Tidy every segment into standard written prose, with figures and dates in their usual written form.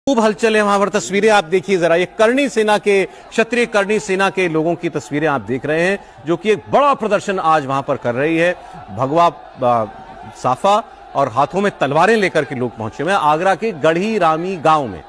खूब हलचल है वहां पर। तस्वीरें आप देखिए जरा, ये करणी सेना के, क्षत्रिय करणी सेना के लोगों की तस्वीरें आप देख रहे हैं, जो कि एक बड़ा प्रदर्शन आज वहां पर कर रही है। भगवा साफा और हाथों में तलवारें लेकर के लोग पहुंचे हुए हैं। आगरा के गढ़ी रामी गांव में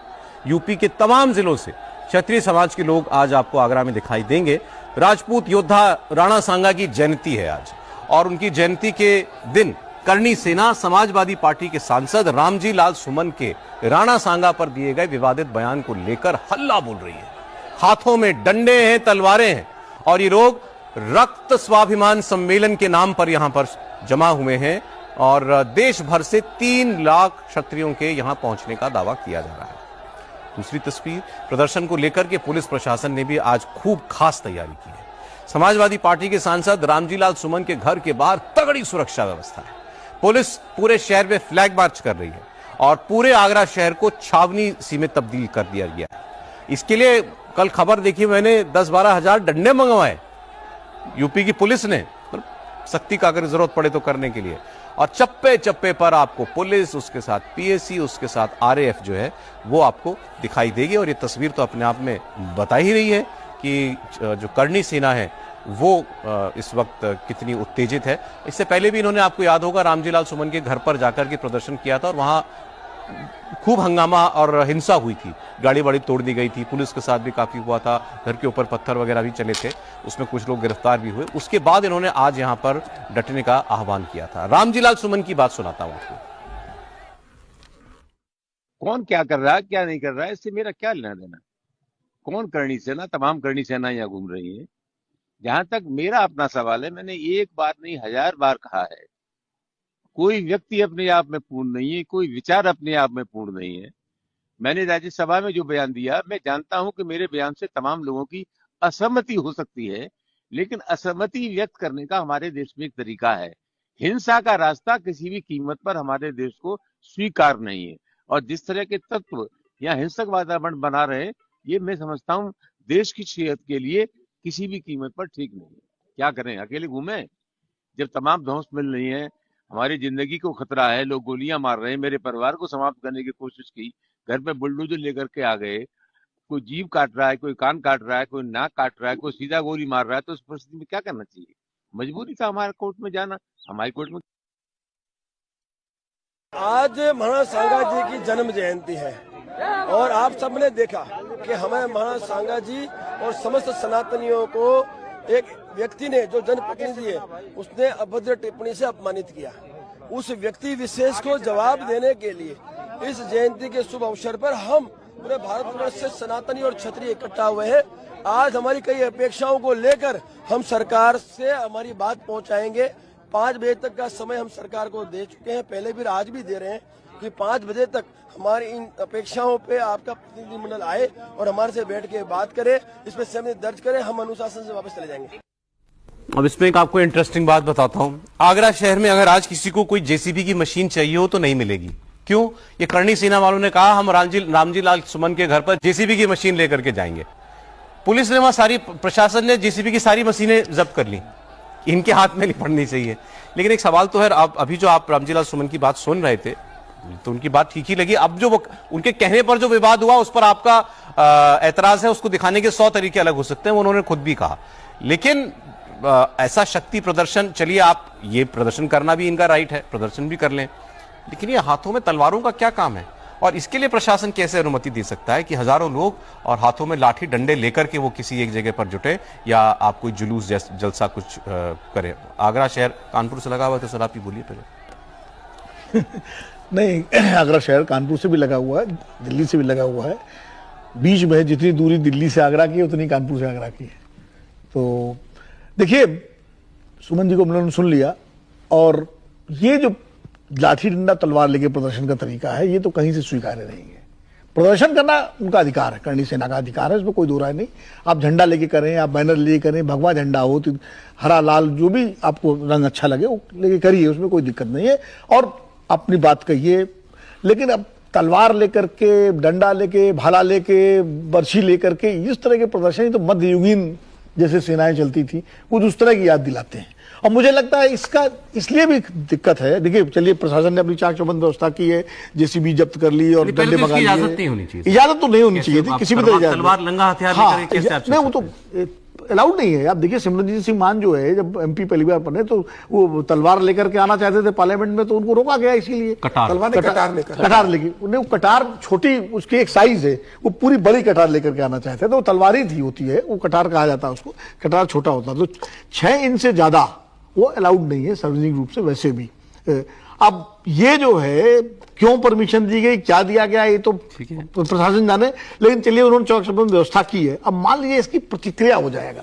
यूपी के तमाम जिलों से क्षत्रिय समाज के लोग आज आपको आगरा में दिखाई देंगे। राजपूत योद्धा राणा सांगा की जयंती है आज, और उनकी जयंती के दिन करणी सेना समाजवादी पार्टी के सांसद रामजी लाल सुमन के राणा सांगा पर दिए गए विवादित बयान को लेकर हल्ला बोल रही है। हाथों में डंडे हैं, तलवारें हैं, और ये लोग रक्त स्वाभिमान सम्मेलन के नाम पर यहां पर जमा हुए हैं, और देश भर से 3 लाख क्षत्रियों के यहां पहुंचने का दावा किया जा रहा है। दूसरी तस्वीर, प्रदर्शन को लेकर के पुलिस प्रशासन ने भी आज खूब खास तैयारी की है। समाजवादी पार्टी के सांसद रामजी लाल सुमन के घर के बाहर तगड़ी सुरक्षा व्यवस्था है। पुलिस पूरे शहर में फ्लैग मार्च कर रही है और पूरे आगरा शहर को छावनी सी में तब्दील कर दिया गया है। इसके लिए कल खबर देखी मैंने, 10-12 हजार डंडे मंगवाए यूपी की पुलिस ने, सख्ती का अगर जरूरत पड़े तो करने के लिए। और चप्पे चप्पे पर आपको पुलिस, उसके साथ पीएसी, उसके साथ आरएएफ जो है वो आपको दिखाई देगी। और ये तस्वीर तो अपने आप में बता ही रही है कि जो करणी सेना है वो इस वक्त कितनी उत्तेजित है। इससे पहले भी इन्होंने, आपको याद होगा, रामजी लाल सुमन के घर पर जाकर के प्रदर्शन किया था और वहां खूब हंगामा और हिंसा हुई थी। गाड़ी वाड़ी तोड़ दी गई थी, पुलिस के साथ भी काफी हुआ था, घर के ऊपर पत्थर वगैरह भी चले थे, उसमें कुछ लोग गिरफ्तार भी हुए। उसके बाद इन्होंने आज यहां पर डटने का आह्वान किया था। रामजी लाल सुमन की बात सुनाता हूं आपको। कौन क्या कर रहा है, क्या नहीं कर रहा है, इससे मेरा क्या लेना देना। कौन करणी सेना, तमाम करणी सेना यहाँ घूम रही है। जहां तक मेरा अपना सवाल है, मैंने एक बार नहीं 1000 बार कहा है, कोई व्यक्ति अपने आप में पूर्ण नहीं है, कोई विचार अपने आप में पूर्ण नहीं है। मैंने राज्यसभा में जो बयान दिया, मैं जानता हूं कि मेरे बयान से तमाम लोगों की असहमति हो सकती है, लेकिन असहमति व्यक्त करने का हमारे देश में एक तरीका है। हिंसा का रास्ता किसी भी कीमत पर हमारे देश को स्वीकार नहीं है, और जिस तरह के तत्व यहाँ हिंसक वातावरण बना रहे, ये मैं समझता हूँ देश की सेहत के लिए किसी भी कीमत पर ठीक नहीं है। क्या करें, अकेले घूमे जब तमाम ध्वंस मिल रही है, हमारी जिंदगी को खतरा है, लोग गोलियां मार रहे हैं, मेरे परिवार को समाप्त करने की कोशिश की, घर पे बुलडोजर लेकर के आ गए, कोई जीभ काट रहा है, कोई कान काट रहा है, कोई नाक काट रहा है, कोई सीधा गोली मार रहा है, तो उस परिस्थिति में क्या करना चाहिए? मजबूरी था हमारे कोर्ट में जाना, हमारी कोर्ट में। आज महाराणा सांगा जी की जन्म जयंती है, और आप सबने देखा कि हमें महाराणा सांगा जी और समस्त सनातनियों को एक व्यक्ति ने, जो जनप्रतिनिधि है, उसने अभद्र टिप्पणी से अपमानित किया। उस व्यक्ति विशेष को जवाब देने के लिए इस जयंती के शुभ अवसर पर हम पूरे भारतवर्ष से सनातनी और क्षत्रिय इकट्ठा हुए हैं। आज हमारी कई अपेक्षाओं को लेकर हम सरकार से हमारी बात पहुंचाएंगे। 5 बजे तक का समय हम सरकार को दे चुके हैं, पहले भी आज भी दे रहे हैं कि 5 बजे तक हमारी इन अपेक्षाओं पे आपका प्रतिनिधिमंडल आए और हमारे से बैठ के बात करे, इसमें सहमति दर्ज करे, हम अनुशासन से वापस चले जाएंगे। अब इसमें एक आपको इंटरेस्टिंग बात बताता हूं। आगरा शहर में अगर आज किसी को कोई जेसीबी की मशीन चाहिए हो तो नहीं मिलेगी। क्यों? ये करणी सेना वालों ने कहा हम रामजी लाल सुमन के घर पर जेसीबी की मशीन लेकर के जाएंगे। पुलिस ने वहां सारी, प्रशासन ने जेसीबी की सारी मशीनें जब्त कर ली। इनके हाथ में नहीं पड़नी चाहिए। लेकिन एक सवाल तो है, अभी जो आप रामजी लाल सुमन की बात सुन रहे थे तो उनकी बात ठीक ही लगी। अब जो उनके कहने पर जो विवाद हुआ, उस पर आपका ऐतराज है, उसको दिखाने के 100 तरीके अलग हो सकते हैं, वो उन्होंने खुद भी कहा। लेकिन ऐसा शक्ति प्रदर्शन, चलिए आप ये प्रदर्शन करना भी इनका राइट है, प्रदर्शन भी कर लें, लेकिन ये हाथों में तलवारों का क्या काम है? और इसके लिए प्रशासन कैसे अनुमति दे सकता है कि हजारों लोग और हाथों में लाठी डंडे लेकर के वो किसी एक जगह पर जुटे, या आप कोई जुलूस जलसा कुछ करें? आगरा शहर कानपुर से लगा हुआ है, तो सर आप ही बोलिए पहले। नहीं, आगरा शहर कानपुर से भी लगा हुआ है, दिल्ली से भी लगा हुआ है। बीच में जितनी दूरी दिल्ली से आगरा की है, उतनी कानपुर से आगरा की है। तो देखिए, सुमन जी को मैंने सुन लिया, और ये जो लाठी डंडा तलवार लेके प्रदर्शन का तरीका है, ये तो कहीं से स्वीकार्य नहीं है। प्रदर्शन करना उनका अधिकार है, करणी सेना का अधिकार है, इसमें कोई दो राय नहीं। आप झंडा लेके करें, आप बैनर लेके करें, भगवा झंडा हो, हरा लाल जो भी आपको रंग अच्छा लगे वो लेके करिए, उसमें कोई दिक्कत नहीं है, और अपनी बात कहिए। लेकिन अब तलवार लेकर के, डंडा लेके, भाला लेके, बर्छी लेकर के इस तरह के प्रदर्शन, तो मध्ययुगीन जैसे सेनाएं चलती थी, कुछ उस तरह की याद दिलाते हैं। और मुझे लगता है इसका इसलिए भी दिक्कत है। देखिए, चलिए, प्रशासन ने अपनी चाक चौबंद व्यवस्था की है, जेसीबी जब्त कर ली और डंडे मंगा लिए। इजाजत नहीं होनी चाहिए, इजाजत तो नहीं होनी चाहिए थी किसी भी तरह। तलवार लंगा हथियार नहीं, वो तो अलाउड नहीं है। आप देखिए, सिमरनजीत सिंह मान जो है, जब एमपी पहली बार बने तो वो तलवार लेकर के आना चाहते थे पार्लियामेंट में, तो उनको रोका गया इसीलिए। कटार लेके उन्हें, कटार छोटी उसकी एक साइज है, वो पूरी बड़ी कटार लेकर के आना चाहते थे। तो वो तलवार ही थी, होती है वो, कटार कहा जाता है उसको, कटार छोटा होता है। तो 6 इंच से ज्यादा वो अलाउड नहीं है सार्वजनिक रूप से वैसे भी। अब ये जो है क्यों परमिशन दी गई, क्या दिया गया, ये तो प्रशासन जाने, लेकिन चलिए उन्होंने चाक चौबंद व्यवस्था की है। अब मान लीजिए इसकी प्रतिक्रिया हो जाएगा,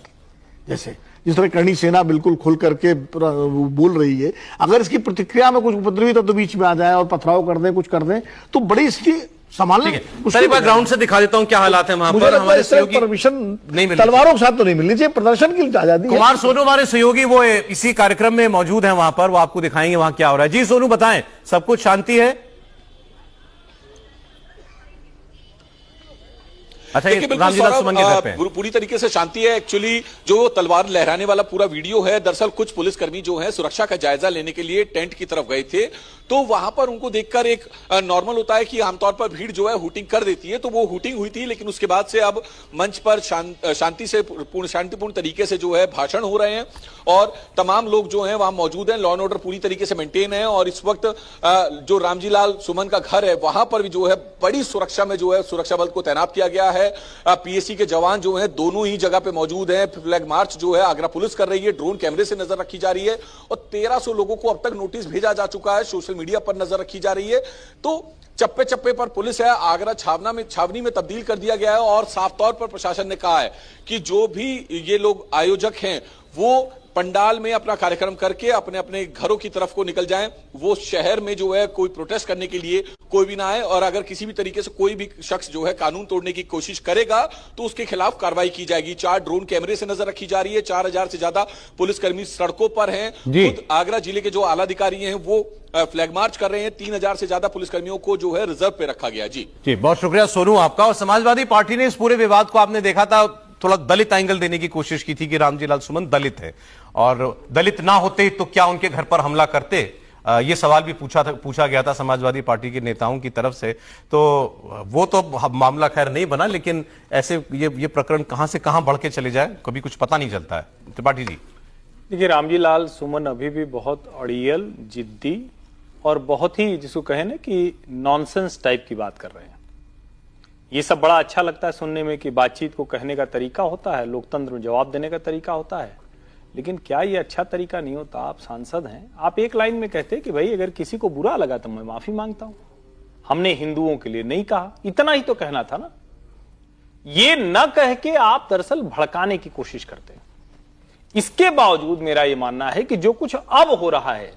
जैसे जिस तरह करणी सेना बिल्कुल खुल करके बोल रही है, अगर इसकी प्रतिक्रिया में कुछ उपद्रवी तत्व बीच में आ जाए और पथराव कर दें, कुछ कर दें, तो बड़ी इसकी संभालने। एक बार ग्राउंड से दिखा देता हूं क्या हालात है वहां पर। हमारे सहयोगी परमिशन नहीं मिल, तलवारों के साथ तो नहीं मिलनी चाहिए, प्रदर्शन की आजादी। कुमार सोनू हमारे सहयोगी वो इसी कार्यक्रम में मौजूद हैं वहां पर, वो आपको दिखाएंगे वहां क्या हो रहा है। जी सोनू, बताएं, सब कुछ शांति है? अच्छा, ये रामजीलाल सुमन के घर पे पूरी तरीके से शांति है। एक्चुअली जो तलवार लहराने वाला पूरा वीडियो है, दरअसल कुछ पुलिसकर्मी जो है सुरक्षा का जायजा लेने के लिए टेंट की तरफ गए थे, तो वहां पर उनको देखकर एक नॉर्मल होता है कि आमतौर पर भीड़ जो है हुटिंग कर देती है, तो वो हुटिंग हुई थी। लेकिन उसके बाद से अब मंच पर शांतिपूर्ण तरीके से जो है भाषण हो रहे हैं और तमाम लोग जो है वहां मौजूद हैं। लॉ एंड ऑर्डर पूरी तरीके से मेंटेन है और इस वक्त जो रामजीलाल सुमन का घर है वहां पर भी जो है बड़ी सुरक्षा में जो है सुरक्षा बल को तैनात किया गया है। पीएससी के जवान जो हैं दोनों ही जगह पे मौजूद हैं। फ्लैग मार्च जो है आगरा पुलिस कर रही है, ड्रोन कैमरे से नजर रखी जा रही है और 1300 लोगों को अब तक नोटिस भेजा जा चुका है, सोशल मीडिया पर नजर रखी जा रही है। तो चप्पे चप्पे पर पुलिस है, आगरा छावनी में तब्दील कर दिया गया है और साफ तौर पर प्रशासन ने कहा है कि जो भी ये लोग आयोजक हैं वो पंडाल में अपना कार्यक्रम करके अपने अपने घरों की तरफ को निकल जाएं। वो शहर में जो है कोई प्रोटेस्ट करने के लिए कोई भी ना आए और अगर किसी भी तरीके से कोई भी शख्स जो है कानून तोड़ने की कोशिश करेगा तो उसके खिलाफ कार्रवाई की जाएगी। 4 ड्रोन कैमरे से नजर रखी जा रही है, 4000 से ज्यादा पुलिसकर्मी सड़कों पर हैं। खुद आगरा जिले के जो आला अधिकारी हैं वो फ्लैग मार्च कर रहे हैं। 3000 से ज्यादा पुलिसकर्मियों को जो है रिजर्व पे रखा गया। जी बहुत शुक्रिया सोनू आपका। और समाजवादी पार्टी ने इस पूरे विवाद को, आपने देखा था, थोड़ा दलित एंगल देने की कोशिश की थी कि रामजीलाल सुमन दलित है और दलित ना होते तो क्या उनके घर पर हमला करते, ये सवाल भी पूछा गया था समाजवादी पार्टी के नेताओं की तरफ से। तो वो तो मामला खैर नहीं बना, लेकिन ऐसे ये प्रकरण कहां से कहां बढ़ के चले जाए कभी कुछ पता नहीं चलता है। त्रिपाठी जी, देखिए, रामजीलाल सुमन अभी भी बहुत अड़ियल, जिद्दी और बहुत ही जिसको कहे ना कि नॉनसेंस टाइप की बात कर रहे हैं। ये सब बड़ा अच्छा लगता है सुनने में कि बातचीत को कहने का तरीका होता है, लोकतंत्र में जवाब देने का तरीका होता है, लेकिन क्या ये अच्छा तरीका नहीं होता? आप सांसद हैं, आप एक लाइन में कहते कि भाई अगर किसी को बुरा लगा तो मैं माफी मांगता हूं, हमने हिंदुओं के लिए नहीं कहा, इतना ही तो कहना था ना। ये न कह के आप दरअसल भड़काने की कोशिश करते हैं। इसके बावजूद मेरा यह मानना है कि जो कुछ अब हो रहा है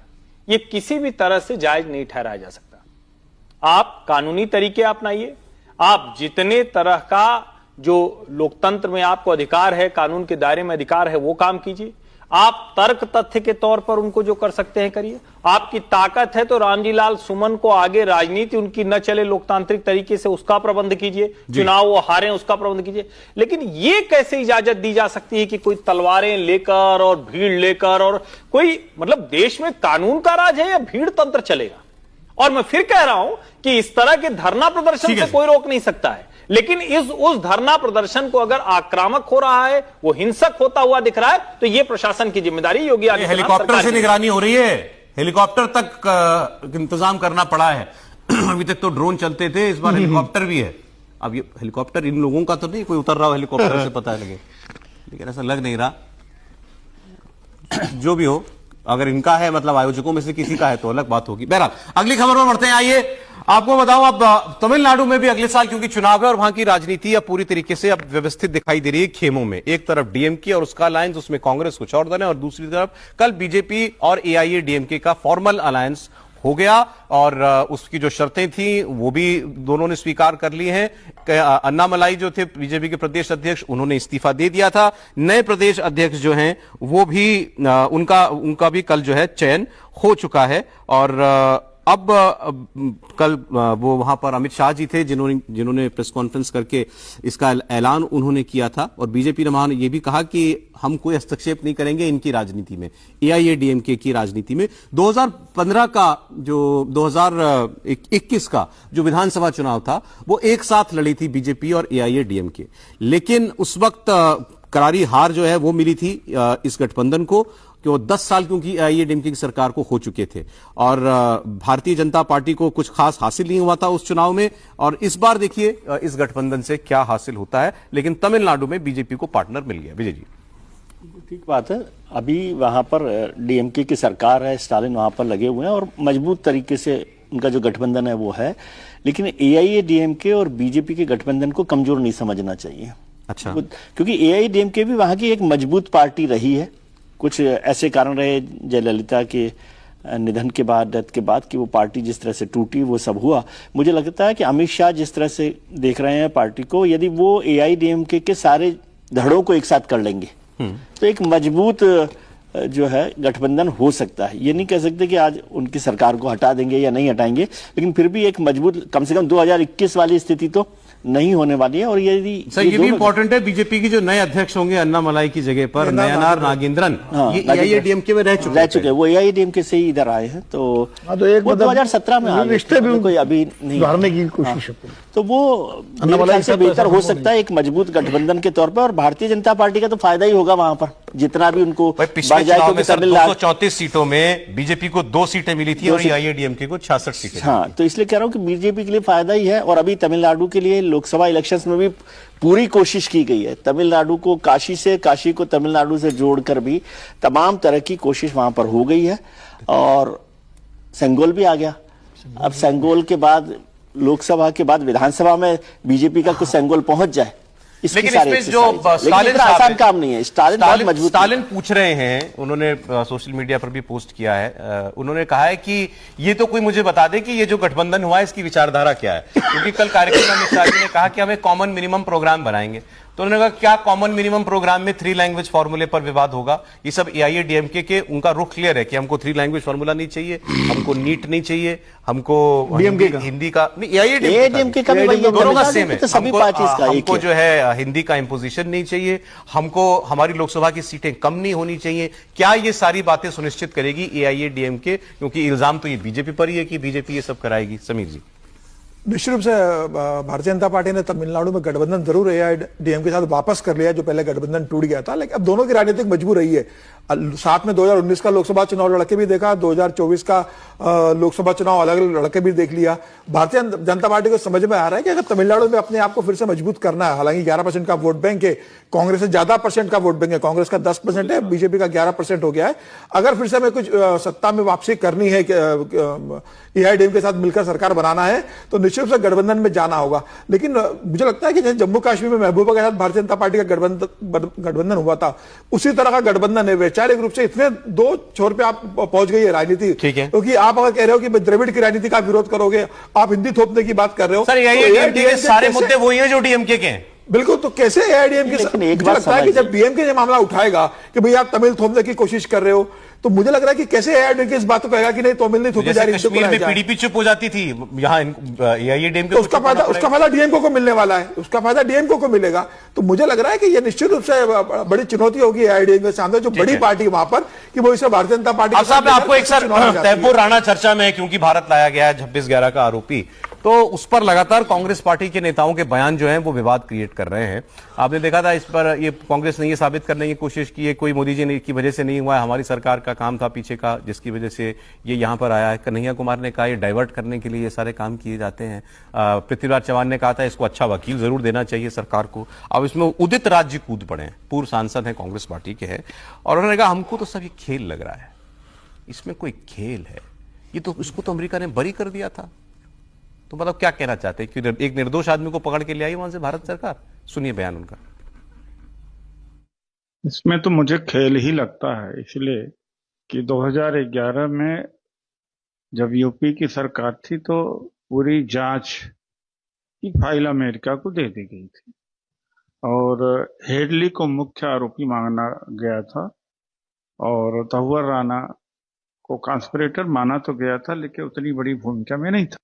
ये किसी भी तरह से जायज नहीं ठहराया जा सकता। आप कानूनी तरीके अपनाइए, आप जितने तरह का जो लोकतंत्र में आपको अधिकार है, कानून के दायरे में अधिकार है, वो काम कीजिए। आप तर्क तथ्य के तौर पर उनको जो कर सकते हैं करिए। आपकी ताकत है तो रामजीलाल सुमन को आगे राजनीति उनकी न चले लोकतांत्रिक तरीके से उसका प्रबंध कीजिए, चुनाव वो हारें उसका प्रबंध कीजिए। लेकिन ये कैसे इजाजत दी जा सकती है कि कोई तलवारें लेकर और भीड़ लेकर, और कोई मतलब देश में कानून का राज है या भीड़ तंत्र चलेगा? और मैं फिर कह रहा हूं कि इस तरह के धरना प्रदर्शन से कोई रोक नहीं सकता है, लेकिन उस धरना प्रदर्शन को अगर आक्रामक हो रहा है, वो हिंसक होता हुआ दिख रहा है, तो ये प्रशासन की जिम्मेदारी योगी आदित्यनाथ हेलीकॉप्टर से निगरानी हो रही है, हेलीकॉप्टर तक इंतजाम करना पड़ा है। अभी तक तो ड्रोन चलते थे, इस बार हेलीकॉप्टर भी है। अब ये हेलीकॉप्टर इन लोगों का तो नहीं, कोई उतर रहा हो हेलीकॉप्टर से पता लगे, लेकिन ऐसा लग नहीं रहा। जो भी हो, अगर इनका है मतलब आयोजकों में से किसी का है तो अलग बात होगी। बहरहाल अगली खबर में बढ़ते हैं। आइए आपको बताऊं, अब तमिलनाडु में भी अगले साल क्योंकि चुनाव है और वहां की राजनीति अब पूरी तरीके से अब व्यवस्थित दिखाई दे रही है खेमों में। एक तरफ डीएमके और उसका अलायंस, उसमें कांग्रेस कुछ और दल है, और दूसरी तरफ कल बीजेपी और एआईएडीएमके का फॉर्मल अलायंस हो गया और उसकी जो शर्तें थी वो भी दोनों ने स्वीकार कर ली हैं। अन्नामलाई जो थे बीजेपी के प्रदेश अध्यक्ष, उन्होंने इस्तीफा दे दिया था। नए प्रदेश अध्यक्ष जो हैं वो भी उनका भी कल जो है चयन हो चुका है और कल वो वहां पर अमित शाह जी थे जिन्होंने प्रेस कॉन्फ्रेंस करके इसका ऐलान उन्होंने किया था और बीजेपी ने ये भी कहा कि हम कोई हस्तक्षेप नहीं करेंगे इनकी राजनीति में, एआईएडीएमके की राजनीति में। 2015 का जो 2021 का जो विधानसभा चुनाव था वो एक साथ लड़ी थी बीजेपी और एआईएडीएमके, लेकिन उस वक्त करारी हार जो है वो मिली थी इस गठबंधन को कि वो 10 साल क्योंकि एआईएडीएमके की सरकार को हो चुके थे और भारतीय जनता पार्टी को कुछ खास हासिल नहीं हुआ था उस चुनाव में। और इस बार देखिए इस गठबंधन से क्या हासिल होता है, लेकिन तमिलनाडु में बीजेपी को पार्टनर मिल गया। विजय जी, ठीक बात है। अभी वहां पर डीएमके की सरकार है, स्टालिन वहां पर लगे हुए हैं और मजबूत तरीके से उनका जो गठबंधन है वो है, लेकिन एआईएडीएमके और बीजेपी के गठबंधन को कमजोर नहीं समझना चाहिए। अच्छा, क्योंकि एआईएडीएमके भी वहां की एक मजबूत पार्टी रही है। कुछ ऐसे कारण रहे जयललिता के निधन के बाद, डेथ के बाद, कि वो पार्टी जिस तरह से टूटी, वो सब हुआ। मुझे लगता है कि अमित शाह जिस तरह से देख रहे हैं पार्टी को, यदि वो एआईएडीएमके के सारे धड़ों को एक साथ कर लेंगे तो एक मजबूत जो है गठबंधन हो सकता है। ये नहीं कह सकते कि आज उनकी सरकार को हटा देंगे या नहीं हटाएंगे, लेकिन फिर भी एक मजबूत, कम से कम 2021 वाली स्थिति तो नहीं होने वाली है। और यदि सर ये भी इंपॉर्टेंट है, बीजेपी की जो नए अध्यक्ष होंगे अन्नामलाई की जगह पर नयनार नागेंद्रन, ये एआईएडीएमके में रह चुके हैं। वो एआईएडीएमके से ही इधर आए हैं। तो एक 2017 में रिश्ते भी कोई अभी नहीं सुधारने की कोशिश है, तो वो मेरे ख्याल से बेहतर हो सकता है एक मजबूत गठबंधन के तौर पर। और भारतीय जनता पार्टी का तो फायदा ही होगा वहां पर, जितना भी उनको पिछले चुनाव में सर 234 सीटों में बीजेपी को 2 सीटें मिली थी और एआईएडीएमके को 66 सीटें। हाँ, तो इसलिए कह रहा हूं कि बीजेपी के लिए फायदा ही है। और अभी तमिलनाडु के लिए लोकसभा इलेक्शंस में भी पूरी कोशिश की गई है। तमिलनाडु को काशी को तमिलनाडु से जोड़कर भी तमाम तरह की कोशिश वहां पर हो गई है। और सेंगोल भी आ गया। अब सेंगोल के बाद, लोकसभा के बाद विधानसभा में बीजेपी का कुछ सेंगोल पहुंच जाए, लेकिन इसमें जो स्टालिन आसान काम नहीं है। स्टालिन पूछ रहे हैं, उन्होंने सोशल मीडिया पर भी पोस्ट किया है, उन्होंने कहा है कि ये तो कोई मुझे बता दे कि ये जो गठबंधन हुआ है इसकी विचारधारा क्या है, क्योंकि कल कार्यक्रम में अमित शाह जी ने कहा कि हम एक कॉमन मिनिमम प्रोग्राम बनाएंगे। तो उन्होंने कहा क्या कॉमन मिनिमम प्रोग्राम में 3 लैंग्वेज फॉर्मूले पर विवाद होगा? ये सब एआईएडीएमके के उनका रुख क्लियर है कि हमको 3 लैंग्वेज फॉर्मूला नहीं चाहिए, हमको नीट नहीं चाहिए, हमको हिंदी का नहीं, एआईएडीएमके का दोनों का सेम है। हमको जो है हिंदी का इंपोजिशन नहीं चाहिए, हमको हमारी लोकसभा की सीटें कम नहीं होनी चाहिए। क्या ये सारी बातें सुनिश्चित करेगी एआईएडीएमके? क्योंकि इल्जाम तो ये बीजेपी पर ही है कि बीजेपी ये सब कराएगी। समीर जी, निश्चित रूप से भारतीय जनता पार्टी ने तमिलनाडु में गठबंधन जरूर एआईएडीएमके के साथ वापस कर लिया, जो पहले गठबंधन टूट गया था। लेकिन अब दोनों की राजनीतिक मजबूर रही है। साथ में 2019 का लोकसभा चुनाव लड़के भी देखा, 2024 का लोकसभा चुनाव अलग अलग लड़के भी देख लिया। भारतीय जनता पार्टी को समझ में आ रहा है कि अगर तमिलनाडु में अपने आप को फिर से मजबूत करना है, हालांकि 11% का वोट बैंक है, कांग्रेस से ज्यादा % का वोट बैंक है, कांग्रेस का 10% है, बीजेपी का 11% हो गया है। अगर फिर से हमें कुछ सत्ता में वापसी करनी है, एआईएडीएमके के साथ मिलकर सरकार बनाना है, तो निश्चित रूप से गठबंधन में जाना होगा। लेकिन मुझे लगता है कि जैसे जम्मू कश्मीर में महबूबा के साथ भारतीय जनता पार्टी का गठबंधन हुआ था, उसी तरह का गठबंधन है। वैचारिक रूप से इतने 2 छोर पे आप पहुंच गई है राजनीति, क्योंकि आप अगर कह रहे हो कि द्रविड़ की राजनीति का विरोध करोगे, आप हिंदी थोपने की बात कर रहे हो। सर एआईएडीएमके के सारे मुद्दे वही हैं जो डीएमके के हैं। बिल्कुल, तो कैसे एआईएडीएमके? मुझे लगता है कि जब डीएमके ये मामला उठाएगा कि भाई आप तमिल थोपने की कोशिश कर रहे हो, तो मुझे लग रहा है कि कैसे एआईएडीएमके इस बात को कहेगा कि नहीं तमिल नहीं थोपी जा रही। कश्मीर में पीडीपी चुप हो जाती थी, यहाँ एआईएडीएमके तो उसका फायदा डीएमके को मिलने वाला है, उसका फायदा डीएमके को मिलेगा। तो मुझे लग रहा है कि ये निश्चित रूप से बड़ी चुनौती होगी एआईएडीएमके के सामने, जो बड़ी पार्टी वहां पर, कि वो इसे भारतीय जनता पार्टी। आपको एक सर तैमूर राणा चर्चा में, क्योंकि भारत लाया गया है 26/11 का आरोपी, तो उस पर लगातार कांग्रेस पार्टी के नेताओं के बयान जो हैं वो विवाद क्रिएट कर रहे हैं। आपने देखा था इस पर ये कांग्रेस ने ये साबित करने की कोशिश की है कोई मोदी जी की वजह से नहीं हुआ है, हमारी सरकार का काम था पीछे का जिसकी वजह से ये यहां पर आया है। कन्हैया कुमार ने कहा ये डाइवर्ट करने के लिए ये सारे काम किए जाते हैं। पृथ्वीराज चौहान ने कहा था इसको अच्छा वकील जरूर देना चाहिए सरकार को। अब इसमें उदित राज जी कूद पड़े हैं, पूर्व सांसद हैं कांग्रेस पार्टी के हैं, और उन्होंने कहा हमको तो सब ये खेल लग रहा है, इसमें कोई खेल है, ये तो इसको तो अमेरिका ने बरी कर दिया था। तो मतलब क्या कहना चाहते हैं कि एक निर्दोष आदमी को पकड़ के ले आई वहां से भारत सरकार? सुनिए बयान उनका। इसमें तो मुझे खेल ही लगता है, इसलिए कि 2011 में जब यूपी की सरकार थी तो पूरी जांच की फाइल अमेरिका को दे दी गई थी और हेडली को मुख्य आरोपी माना गया था और तहुवर राणा को कॉन्स्पिरेटर माना तो गया था, लेकिन उतनी बड़ी भूमिका में नहीं था।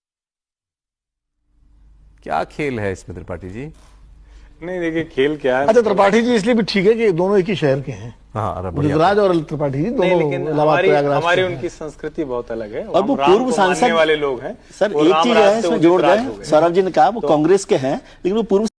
क्या खेल है इसमें त्रिपाठी जी? नहीं देखिए खेल क्या है। अच्छा, त्रिपाठी जी इसलिए भी ठीक है कि दोनों एक ही शहर के हैं। हाँ, ऋतुराज और त्रिपाठी जी नहीं, दोनों लेकिन इलाहाबाद प्रयागराज हमारी के हैं। उनकी संस्कृति बहुत अलग है और वो हम राम पूर्व को सांसद मानने वाले लोग हैं। सर, वो एक राम चीज राज है से इसमें जोड़ उदित राज रहे हो हैं, गए। सौरभ जी ने कहा वो कांग्रेस के हैं, लेकिन वो पूर्व